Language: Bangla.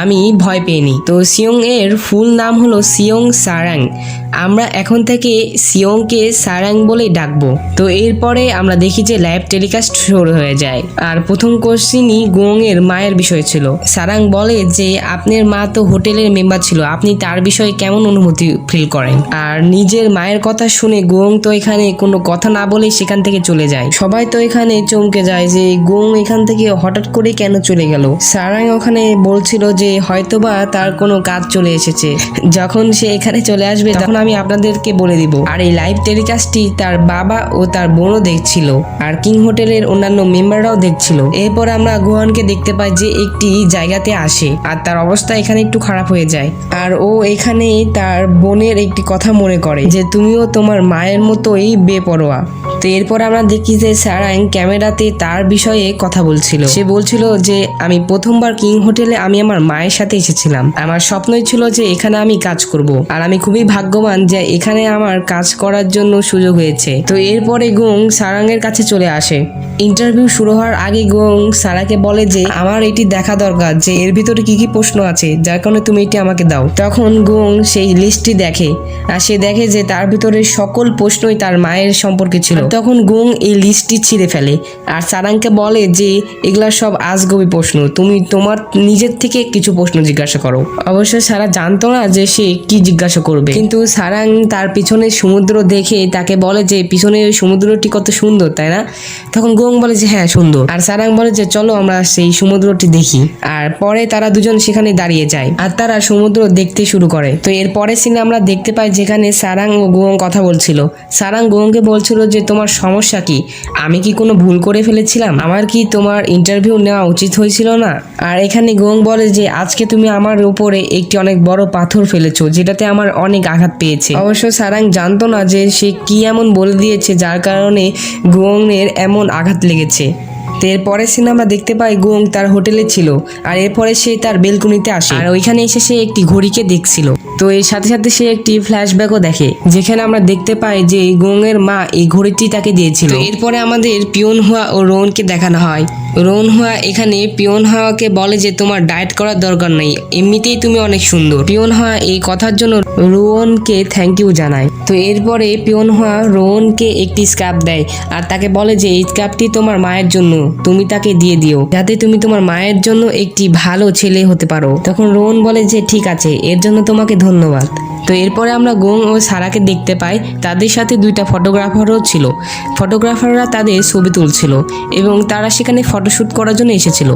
আমি ভয় পেইনি। তো সিয়ং এর ফুল নাম হলো সিয়ং সারাং। আমরা এখন থেকে সিয়ংকে সারাং বলেই ডাকবো। তো এরপরে আমরা দেখি যে লাইভ টেলিকাস্ট শুরু হয়ে যায়। আর প্রথম কোশ্চিনই গোং এর মায়ের বিষয় ছিল। সারাং বলে যে আপনার মা তো হোটেলের মেম্বার ছিল, আপনি তার বিষয়ে কেমন অনুভূতি ফিল করেন? আর নিজের মায়ের কথা শুনে গোং তো এখানে কোনো কথা না বলেই সেখান থেকে চলে যায়। সবাই তো এখানে চমকে যায় যে গোং এখান থেকে হঠাৎ করে কেন চলে গেল। সারাং ওখানে বলছিল যে হয়তোবা তার কোনো কাজ চলে এসেছে, যখন সে এখানে চলে আসবে তখন আমি আপনাদেরকে বলে দিব। আর এই লাইভ টেলিকাস্টটি তার বাবা ও তার বোনও দেখছিল, আর কিং হোটেলের অন্যান্য মেম্বাররাও দেখছিল। এরপর আমরা গুহানকে দেখতে পাই যে একটি জায়গাতে আসে, আর তার অবস্থা এখানে একটু খারাপ হয়ে যায়। আর ও এখানে তার বোনের একটি কথা মনে করে যে তুমিও তোমার মায়ের মতোই বেপরোয়া। তো এরপর আমরা দেখি যে সারাং ক্যামেরাতে তার বিষয়ে কথা বলছিল। সে বলছিল যে আমি প্রথমবার কিং হোটেলে আমি আমার মায়ের সাথে এসেছিলাম। আমার স্বপ্নই ছিল যে এখানে আমি কাজ করব, আর আমি খুবই ভাগ্যবান যে এখানে আমার কাজ করার জন্য সুযোগ হয়েছে। তো এরপরে গোং সারাং এর কাছে চলে আসে। ইন্টারভিউ শুরু হওয়ার আগে গোং সারাকে বলে যে আমার এটি দেখা দরকার যে এর ভিতরে কি কি প্রশ্ন আছে, যার কারণে তুমি এটি আমাকে দাও। তখন গোং সেই লিস্টটি দেখে, আর সে দেখে যে তার ভিতরে সকল প্রশ্নই তার মায়ের সম্পর্কে ছিল। তখন গোং এই লিস্টটি ছিঁড়ে ফেলে আর সারাংকে বলে যে এগুলা সব আজগবি প্রশ্ন, তুমি তোমার নিজের থেকে কিছু প্রশ্ন জিজ্ঞাসা করো। অবশ্য সারা জানতো না যে সে কি জিজ্ঞাসা করবে, কিন্তু সারাং তার পিছনে সমুদ্র দেখে তাকে বলে যে পিছনে ওই সমুদ্রটি কত সুন্দর, তাই না? তখন গোং বলে যে হ্যাঁ সুন্দর, আর সারাং বলে যে চলো আমরা সেই সমুদ্রটি দেখি। আর পরে তারা দুজন সেখানে দাঁড়িয়ে যায় আর তারা সমুদ্র দেখতে শুরু করে। তো এর পরের সিনে আমরা দেখতে পাই যেখানে সারাং ও গোং কথা বলছিল। সারাং গোংকে বলছিল যে তোমার সমস্যা কি, আমি কি কোনো ভুল করে ফেলেছিলাম, আমার কি তোমার ইন্টারভিউ নেওয়া উচিত হয়েছিল না? আর এখানে গোং বলে যে আজকে তুমি আমার উপরে একটি অনেক বড় পাথর ফেলেছো, যেটাতে আমার অনেক আঘাত পেয়েছে। অবশ্য সারাং জানতো না যে সে কি এমন বলে দিয়েছে যার কারণে গোং এর এমন আঘাত লেগেছে। তো এর পরের সিনে আমরা দেখতে পাই গোং তার হোটেলে ছিল, আর এরপরে সে তার বেলকনিতে আসে, আর ওইখানে এসে সে একটি ঘড়িকে দেখছিল। তো এর সাথে সাথে সে একটি ফ্ল্যাশব্যাকও দেখে, যেখানে আমরা দেখতে পাই যে গোং এর মা এই ঘড়িটি তাকে দিয়েছিল। এরপরে আমাদের পিয়ন হুয়া ও রোহনকে দেখানো হয়। রোহন হুয়া এখানে পিয়ন হাওয়াকে বলে যে তোমার ডায়েট করার দরকার নেই, এমনিতেই তুমি অনেক সুন্দর। পিয়ন হুয়া এই কথার জন্য রোহনকে থ্যাংক ইউ জানায়। তো এরপরে পিয়ন হুয়া রোহনকে একটি স্কার্ফ দেয়, আর তাকে বলে যে এই স্কার্ফটি তোমার মায়ের জন্য, তুমি তাকে দিয়ে দিও যাতে তুমি তোমার মায়ের জন্য একটি ভালো ছেলে হতে পারো। তখন রোহন বলে যে ঠিক আছে, এর জন্য তোমাকে ধন্যবাদ। তো এরপরে আমরা গোং ও সারাকে দেখতে পাই, তাদের সাথে দুইটা ফটোগ্রাফারও ছিল। ফটোগ্রাফাররা তাদের ছবি তুলছিল এবং তারা সেখানে ফটোশ্যুট করার জন্য এসেছিল।